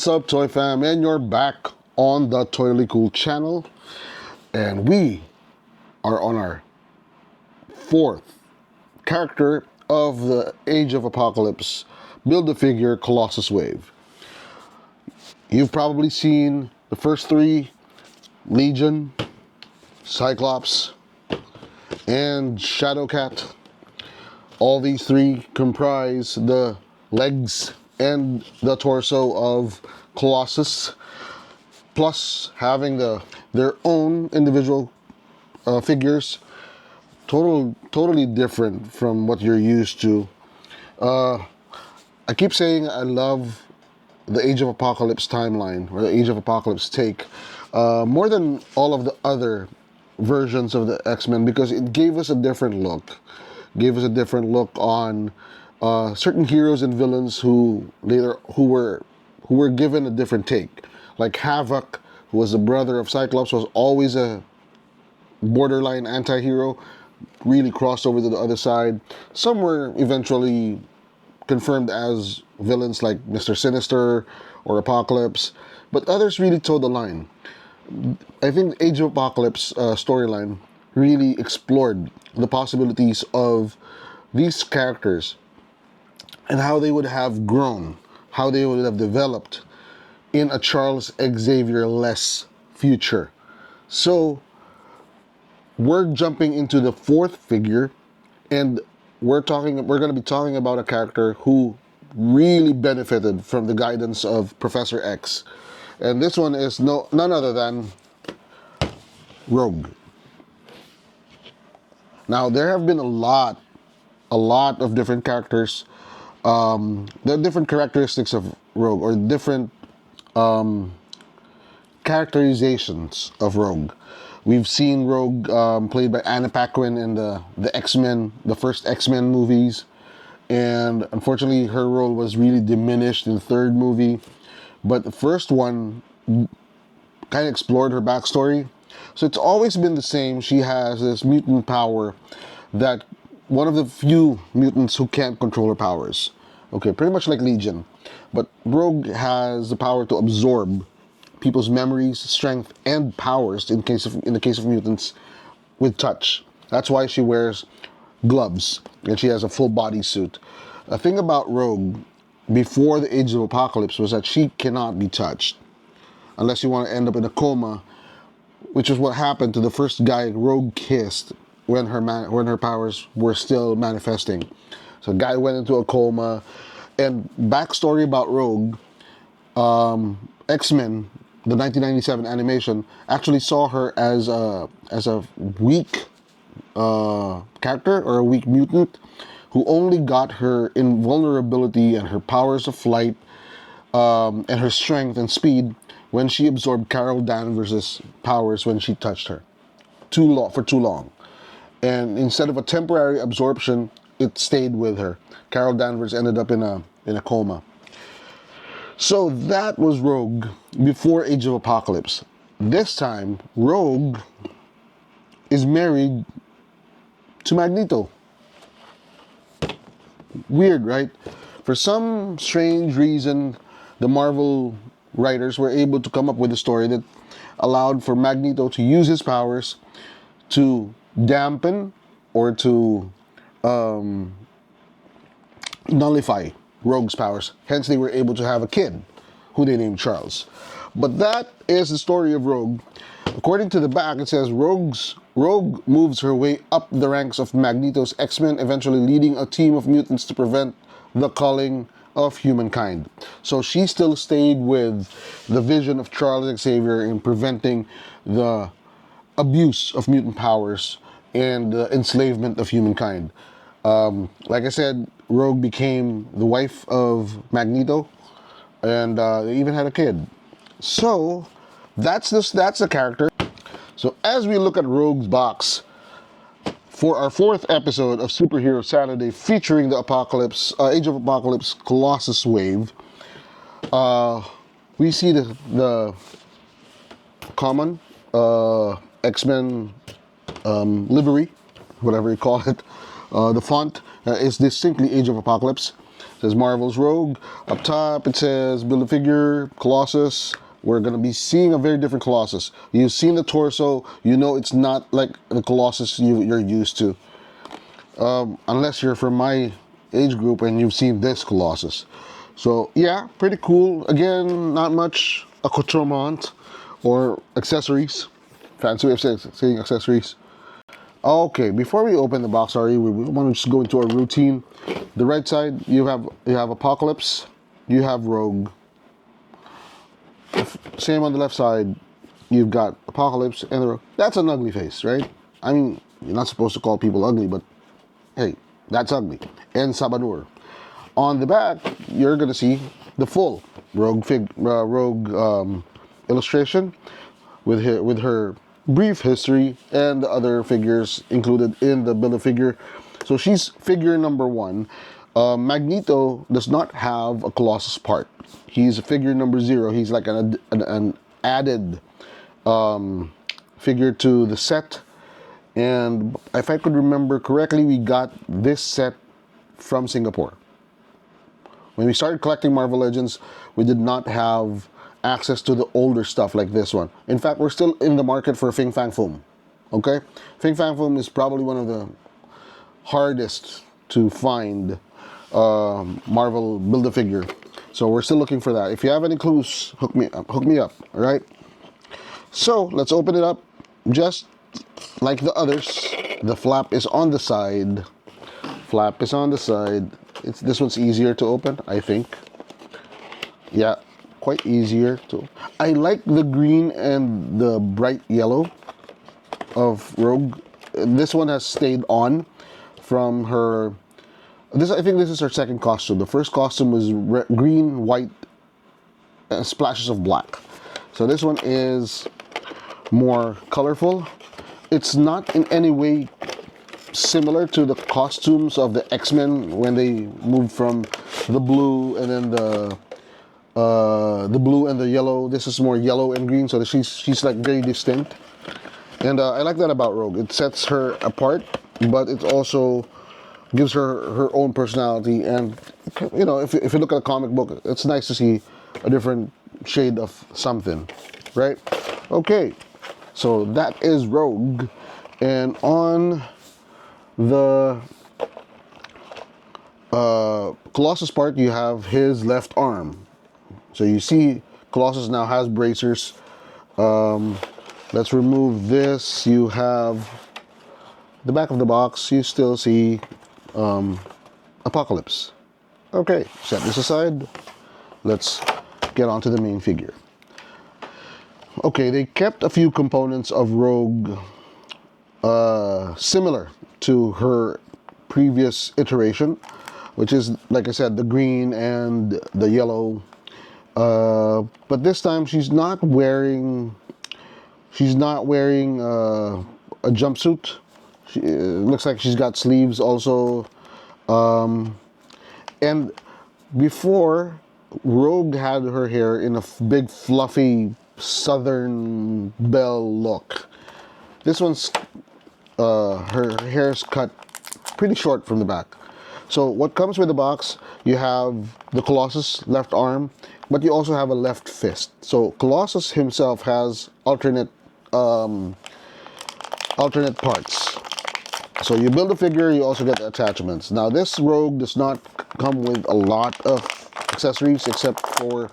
What's up, Toy Fam? And you're back on the Toyly Cool channel, and we are on our fourth character of the Age of Apocalypse Build-A-Figure Colossus Wave. You've probably seen the first three: Legion, Cyclops, and Shadowcat. All these three comprise the legs and the torso of Colossus, plus having their own individual figures, totally different from what you're used to. I keep saying I love the Age of Apocalypse timeline, or the Age of Apocalypse take, more than all of the other versions of the X-Men, because it gave us a different look. Gave us a different look on certain heroes and villains who were given a different take. Like Havoc, who was the brother of Cyclops, was always a borderline anti-hero, really crossed over to the other side. Some were eventually confirmed as villains like Mr. Sinister or Apocalypse, but others really towed the line. I think Age of Apocalypse storyline really explored the possibilities of these characters and how they would have grown, how they would have developed in a Charles Xavier-less future. So we're jumping into the fourth figure, and we're going to be talking about a character who really benefited from the guidance of Professor X. And this one is none other than Rogue. Now, there have been a lot of different characters. The different characteristics of Rogue, or different characterizations of Rogue. We've seen Rogue played by Anna Paquin in the X-Men, the first X-Men movies, and unfortunately her role was really diminished in the third movie. But the first one kind of explored her backstory. So it's always been the same. She has this mutant power that one of the few mutants who can't control her powers. Okay, pretty much like Legion. But Rogue has the power to absorb people's memories, strength, and powers in the case of mutants with touch. That's why she wears gloves and she has a full body suit. The thing about Rogue before the Age of Apocalypse was that she cannot be touched unless you want to end up in a coma, which is what happened to the first guy Rogue kissed when her powers were still manifesting. So a guy went into a coma. And backstory about Rogue, X-Men, the 1997 animation, actually saw her as a weak character, or a weak mutant, who only got her invulnerability and her powers of flight and her strength and speed when she absorbed Carol Danvers' powers when she touched her for too long. And instead of a temporary absorption, it stayed with her. Carol Danvers ended up in a coma. So that was Rogue before Age of Apocalypse. This time, Rogue is married to Magneto. Weird, right? For some strange reason, the Marvel writers were able to come up with a story that allowed for Magneto to use his powers to dampen or to nullify Rogue's powers. Hence, they were able to have a kid who they named Charles. But that is the story of Rogue. According to the back, it says Rogue moves her way up the ranks of Magneto's X-Men, eventually leading a team of mutants to prevent the culling of humankind. So she still stayed with the vision of Charles Xavier in preventing the abuse of mutant powers and the enslavement of humankind. Like I said, Rogue became the wife of Magneto, and they even had a kid. So that's the character. So as we look at Rogue's box for our fourth episode of Superhero Saturday, featuring the Age of Apocalypse Colossus Wave, we see the common X-Men livery, whatever you call it. The font is distinctly Age of Apocalypse. says Marvel's Rogue. Up top it says build a figure, Colossus. We're going to be seeing a very different Colossus. You've seen the torso, you know it's not like the Colossus you're used to. Unless you're from my age group and you've seen this Colossus. So yeah, pretty cool. Again, not much accoutrement or accessories. Fancy way of saying accessories. Okay, before we open the box, we want to just go into our routine. The right side, you have Apocalypse, you have Rogue. Same on the left side, you've got Apocalypse and the Rogue. That's an ugly face, right? I mean, you're not supposed to call people ugly, but hey, that's ugly. And Sabanur. On the back, you're gonna see the full Rogue illustration with her brief history and the other figures included in the build a figure. So she's figure number 1. Magneto does not have a Colossus part. He's figure number 0. He's like an added figure to the set. And if I could remember correctly, we got this set from Singapore. When we started collecting Marvel Legends, we did not have access to the older stuff like this one. In fact, we're still in the market for Fing Fang Foom. Okay? Fing Fang Foom is probably one of the hardest to find Marvel Build-A-Figure. So we're still looking for that. If you have any clues, hook me up, all right? So let's open it up. Just like the others, the flap is on the side. Flap is on the side. This one's easier to open, I think. Yeah, quite easier to. I like the green and the bright yellow of Rogue. This one has stayed on from her. I think this is her second costume. The first costume was green, white, and splashes of black. So this one is more colorful. It's not in any way similar to the costumes of the X-Men when they moved from the blue and then the blue and the yellow. This is more yellow and green, so she's like very distinct. And I like that about Rogue. It sets her apart, but it also gives her own personality. And you know, if you look at a comic book, it's nice to see a different shade of something, right? Okay, so that is Rogue. And on the Colossus part, you have his left arm. So you see Colossus now has bracers. Let's remove this. You have the back of the box. You still see Apocalypse. Okay, set this aside. Let's get on to the main figure. Okay, they kept a few components of Rogue similar to her previous iteration, which is, like I said, the green and the yellow. But this time she's not wearing a jumpsuit. It looks like she's got sleeves also. And before, Rogue had her hair in a big fluffy Southern Belle look. This one's her hair's cut pretty short from the back. So what comes with the box, you have the Colossus left arm, but you also have a left fist. So Colossus himself has alternate parts. So you build a figure, you also get the attachments. Now this Rogue does not come with a lot of accessories, except for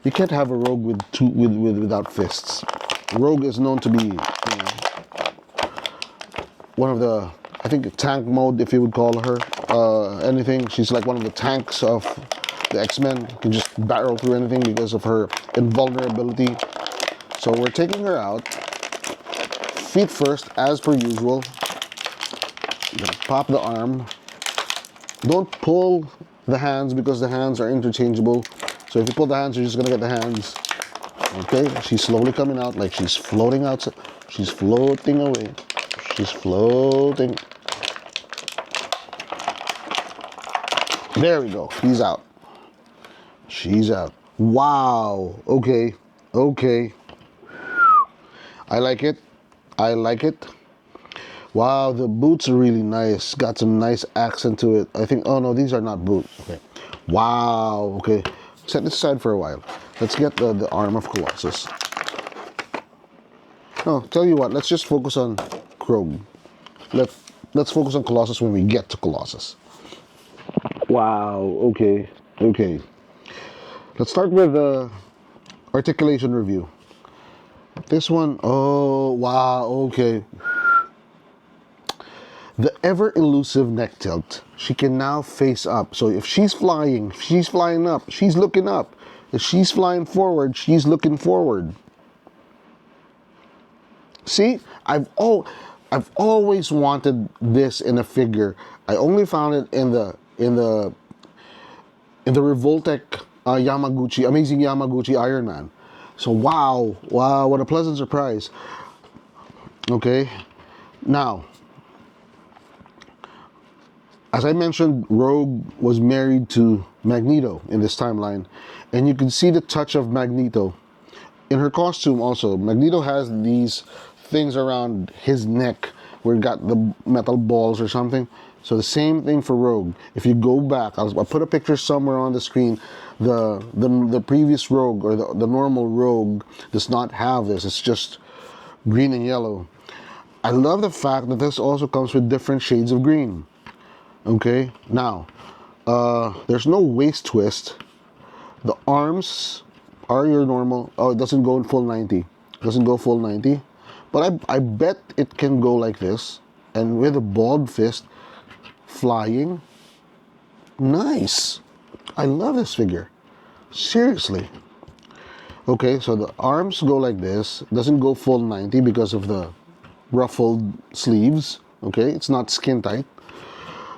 you can't have a Rogue without fists. Rogue is known to be, you know, one of the, I think, tank mode, if you would call her anything. She's like one of the tanks of the X-Men. Can just barrel through anything because of her invulnerability. So we're taking her out. Feet first, as per usual. Gonna pop the arm. Don't pull the hands because the hands are interchangeable. So if you pull the hands, you're just gonna get the hands. Okay, she's slowly coming out like she's floating out. She's floating away. She's floating. There we go. She's out. She's out. Wow. Okay. Okay. I like it. I like it. Wow, the boots are really nice. Got some nice accent to it. I think, oh no, these are not boots. Okay. Wow. Okay, set this aside for a while. Let's get the arm of Colossus. No, tell you what, let's just focus on Krog. Let's focus on Colossus when we get to Colossus. Wow, okay, okay. Let's start with the articulation review. This one, oh, wow, okay. The ever elusive neck tilt. She can now face up. So if she's flying up, she's looking up. If she's flying forward, she's looking forward. See, I've always wanted this in a figure. I only found it in the Revoltech Yamaguchi, Amazing Yamaguchi Iron Man. So wow, what a pleasant surprise. Okay, now, as I mentioned, Rogue was married to Magneto in this timeline, and you can see the touch of Magneto in her costume also. Magneto has these things around his neck where it got the metal balls or something. So the same thing for Rogue. If you go back, I'll put a picture somewhere on the screen. The previous Rogue, or the normal Rogue, does not have this. It's just green and yellow. I love the fact that this also comes with different shades of green. Okay, now, there's no waist twist. The arms are your normal. Oh, it doesn't go in full 90. It doesn't go full 90. But I bet it can go like this. And with a balled fist, flying. Nice. I love this figure. Seriously. Okay, so the arms go like this. It doesn't go full 90 because of the ruffled sleeves. Okay, it's not skin tight.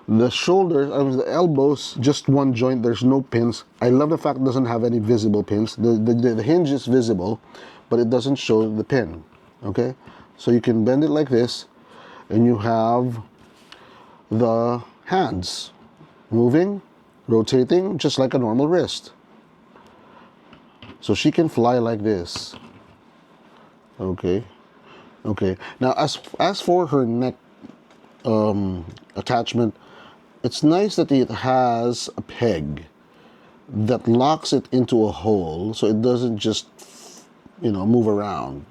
The shoulders, the elbows, just one joint. There's no pins. I love the fact it doesn't have any visible pins. The hinge is visible, but it doesn't show the pin. Okay, so you can bend it like this, and you have the hands moving, rotating, just like a normal wrist. So she can fly like this. Okay, okay. Now, as for her neck attachment, it's nice that it has a peg that locks it into a hole so it doesn't just, move around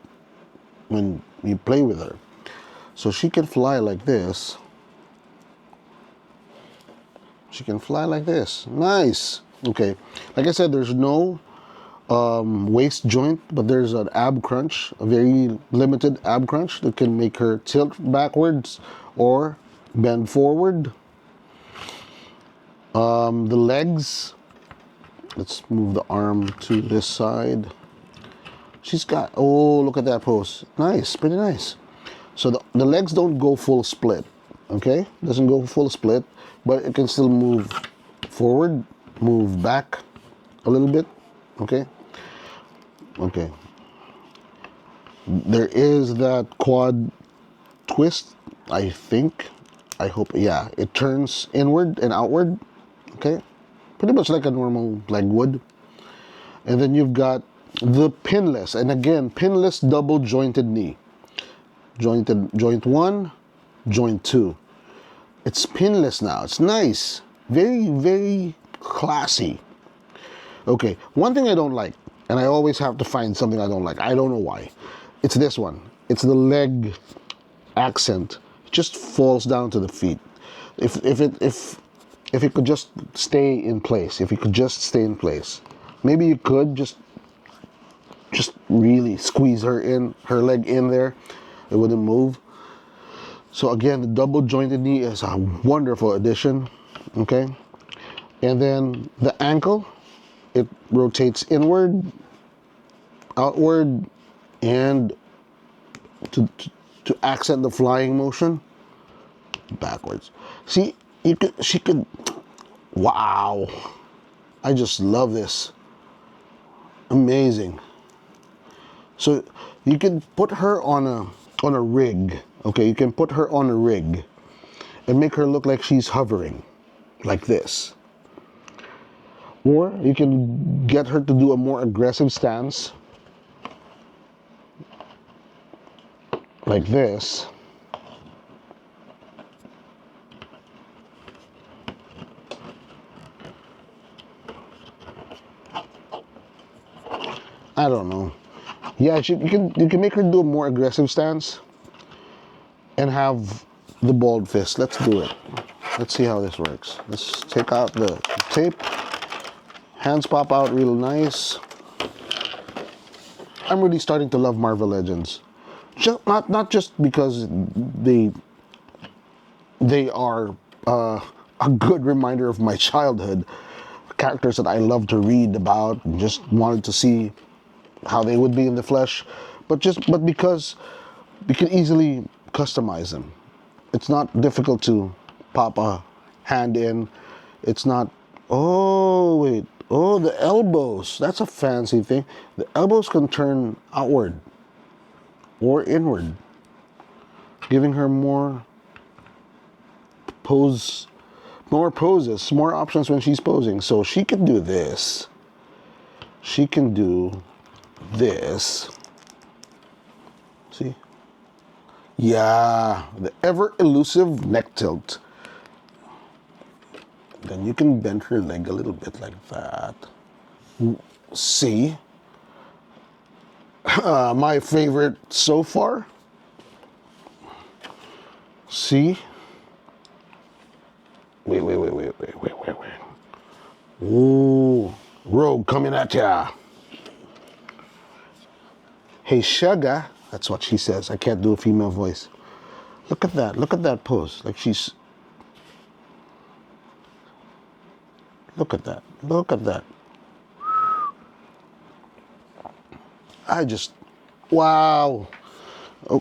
when you play with her. So she can fly like this. She can fly like this. Nice. Okay. Like I said, there's no waist joint, but there's an ab crunch, a very limited ab crunch that can make her tilt backwards or bend forward. The legs, let's move the arm to this side. She's got, oh, look at that pose. Nice, pretty nice. So the legs don't go full split, okay? Doesn't go full split, but it can still move forward, move back a little bit, okay? Okay. There is that quad twist, I think. I hope, yeah. It turns inward and outward, okay? Pretty much like a normal leg would. And then you've got the pinless, and again, pinless double jointed knee. Joint 1, joint 2. It's pinless now. It's nice. Very, very classy. Okay, one thing I don't like, and I always have to find something I don't like. I don't know why. It's this one. It's the leg accent. It just falls down to the feet. If it could just stay in place, maybe you could just really squeeze her leg in there. It wouldn't move. So again, the double jointed knee is a wonderful addition. Okay, and then the ankle, it rotates inward, outward, and to accent the flying motion, backwards. See, she could. Wow, I just love this. Amazing. So you can put her on a rig. Okay, you can put her on a rig and make her look like she's hovering, like this. Or you can get her to do a more aggressive stance, like this. I don't know. Yeah, you can make her do a more aggressive stance and have the bald fist. Let's do it. Let's see how this works. Let's take out the tape. Hands pop out real nice. I'm really starting to love Marvel Legends. Not just because they are a good reminder of my childhood, characters that I love to read about and just wanted to see how they would be in the flesh, but because we can easily customize them. It's not difficult to pop a hand in. It's not, oh wait, oh, the elbows, that's a fancy thing. The elbows can turn outward or inward, giving her more poses, more options when she's posing. So she can do this. She can do this. See? Yeah, the ever elusive neck tilt. Then you can bend her leg a little bit like that. See? My favorite so far. See? Wait. Ooh, Rogue coming at ya. Hey, sugar. That's what she says. I can't do a female voice. Look at that. Look at that pose. Like she's... Look at that. Look at that. I just... Wow.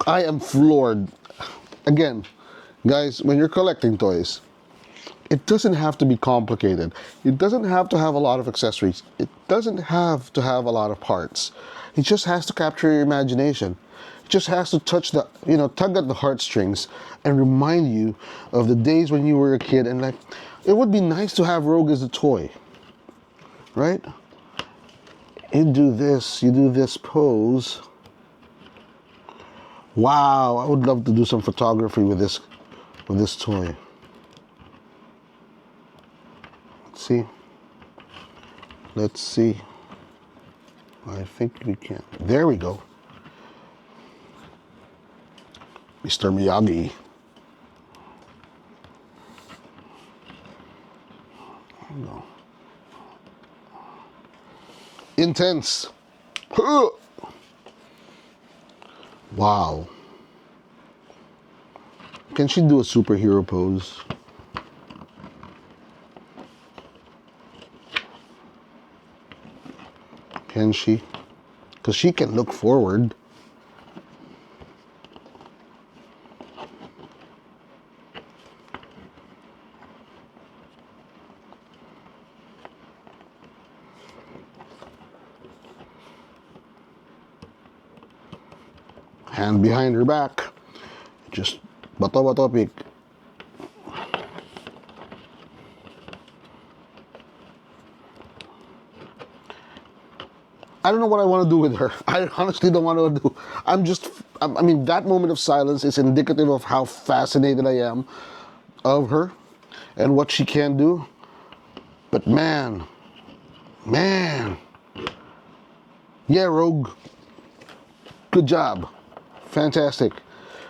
I am floored. Again, guys, when you're collecting toys, it doesn't have to be complicated. It doesn't have to have a lot of accessories. It doesn't have to have a lot of parts. It just has to capture your imagination. It just has to touch the, tug at the heartstrings and remind you of the days when you were a kid and like, it would be nice to have Rogue as a toy, right? You do this pose. Wow, I would love to do some photography with this toy. Let's see. I think we can. There we go. Mr. Miyagi. No. Intense. Wow. Can she do a superhero pose? Can she? Because she can look forward. Hand behind her back. Just bato pick. I don't know what I want to do with her. I honestly don't want to do. I mean, that moment of silence is indicative of how fascinated I am of her and what she can do. But man. Yeah, Rogue. Good job. Fantastic.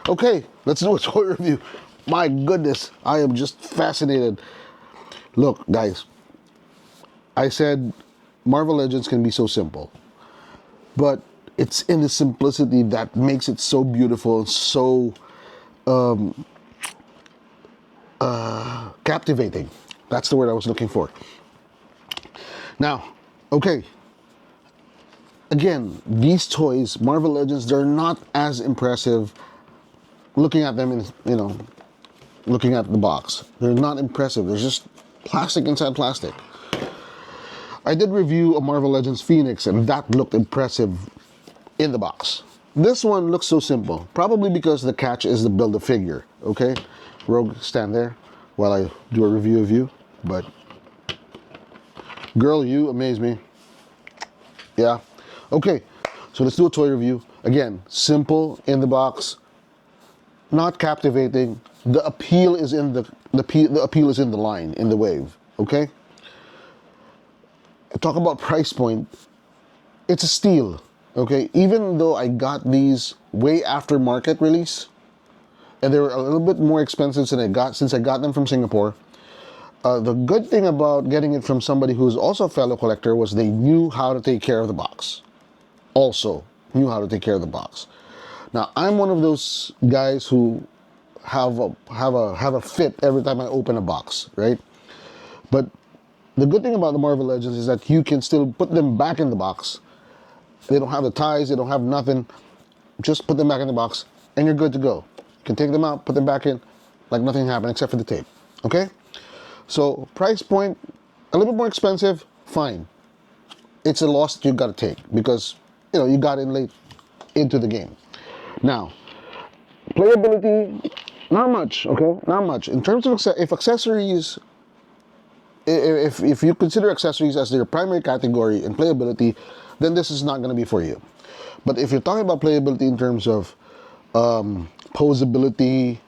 Okay, let's do a toy review. My goodness, I am just fascinated. Look, guys, I said Marvel Legends can be so simple, but it's in the simplicity that makes it so beautiful and so captivating. That's the word I was looking for. Now, okay. Again, these toys, Marvel Legends, they're not as impressive looking at them looking at the box. They're not impressive. They're just plastic inside plastic. I did review a Marvel Legends Phoenix and that looked impressive in the box. This one looks so simple, probably because the catch is the Build-A-Figure, okay? Rogue, stand there while I do a review of you, but girl, you amaze me. Yeah. Okay, so let's do a toy review. Again, simple in the box, not captivating. The appeal is in the appeal is in the line, in the wave. Okay. Talk about price point. it's a steal. Okay, even though I got these way after market release, and they were a little bit more expensive since I got them from Singapore. The good thing about getting it from somebody who's also a fellow collector was they knew how to take care of the box. Also knew how to take care of the box. Now I'm one of those guys who have a fit every time I open a box, right? But the good thing about the Marvel Legends is that you can still put them back in the box. They don't have the ties, they don't have nothing. Just put them back in the box and you're good to go. You can take them out, put them back in, like nothing happened except for the tape. Okay? So price point, a little bit more expensive, fine. It's a loss that you've got to take because you got in late into the game. Now, playability, not much. Okay, not much. In terms of if accessories, if you consider accessories as their primary category in playability, then this is not going to be for you. But if you're talking about playability in terms of poseability,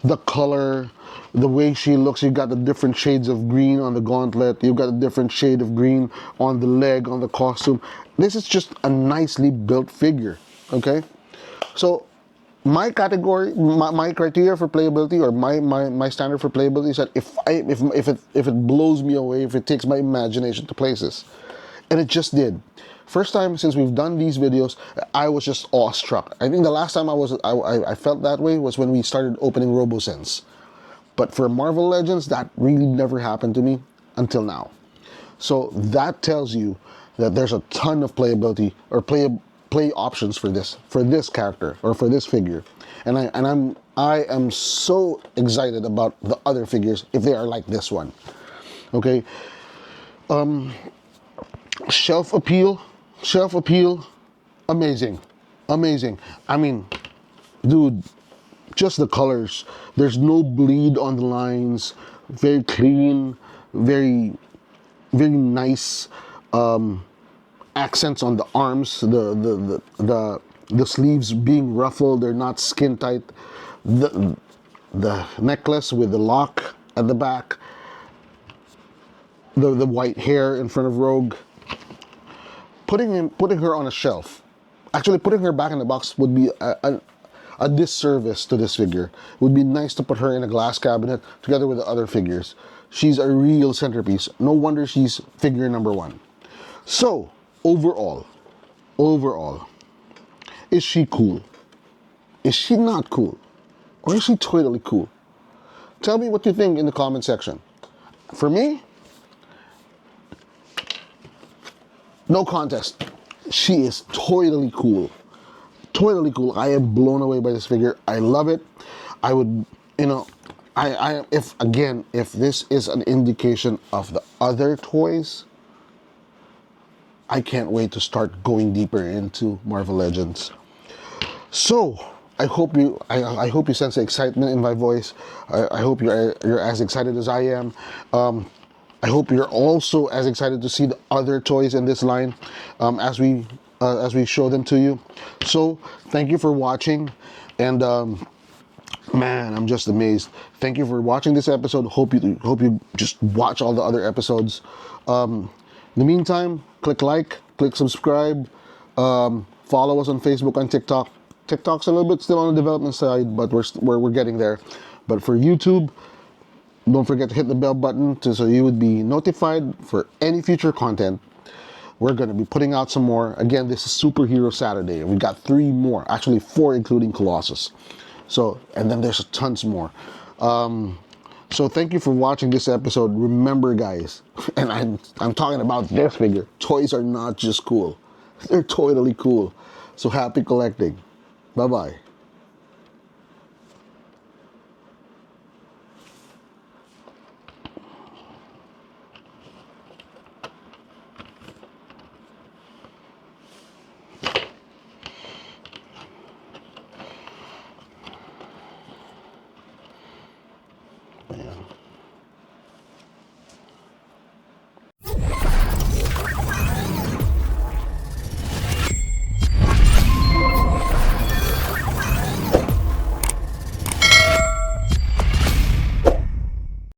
the color, the way she looks, you got the different shades of green on the gauntlet, you've got a different shade of green on the leg, on the costume. This is just a nicely built figure, okay? So my category, my criteria for playability, or my standard for playability is that if it blows me away, if it takes my imagination to places, and it just did. First time since we've done these videos, I was just awestruck. I think the last time I felt that way was when we started opening RoboSense. But for Marvel Legends, that really never happened to me until now. So that tells you that there's a ton of playability or play options for this character or for this figure. And I am so excited about the other figures if they are like this one. Okay. Shelf appeal, amazing. I mean, dude, just the colors. There's no bleed on the lines. Very clean, very nice accents on the arms. The sleeves being ruffled. They're not skin tight. The necklace with the lock at the back. The white hair in front of Rogue. Putting her on a shelf, actually putting her back in the box would be a disservice to this figure. It would be nice to put her in a glass cabinet together with the other figures. She's a real centerpiece. No wonder she's figure number 1. So overall, is she cool? Is she not cool? Or is she totally cool? Tell me what you think in the comment section. For me, no contest. She is totally cool. Totally cool. I am blown away by this figure. I love it. I would, if this is an indication of the other toys, I can't wait to start going deeper into Marvel Legends. So I hope you sense the excitement in my voice. I hope you're as excited as I am. I hope you're also as excited to see the other toys in this line as we show them to you. So thank you for watching, and man, I'm just amazed. Thank you for watching this episode. Hope you just watch all the other episodes. In the meantime, click like, click subscribe, follow us on Facebook and TikTok. TikTok's a little bit still on the development side, but we're getting there. But for YouTube, don't forget to hit the bell button so you would be notified for any future content. We're going to be putting out some more. Again, this is Superhero Saturday, and we got 3 more, actually 4 including Colossus. So, and then there's tons more. So thank you for watching this episode. Remember, guys, and I'm talking about this figure. Toys are not just cool; they're totally cool. So happy collecting. Bye bye. Man.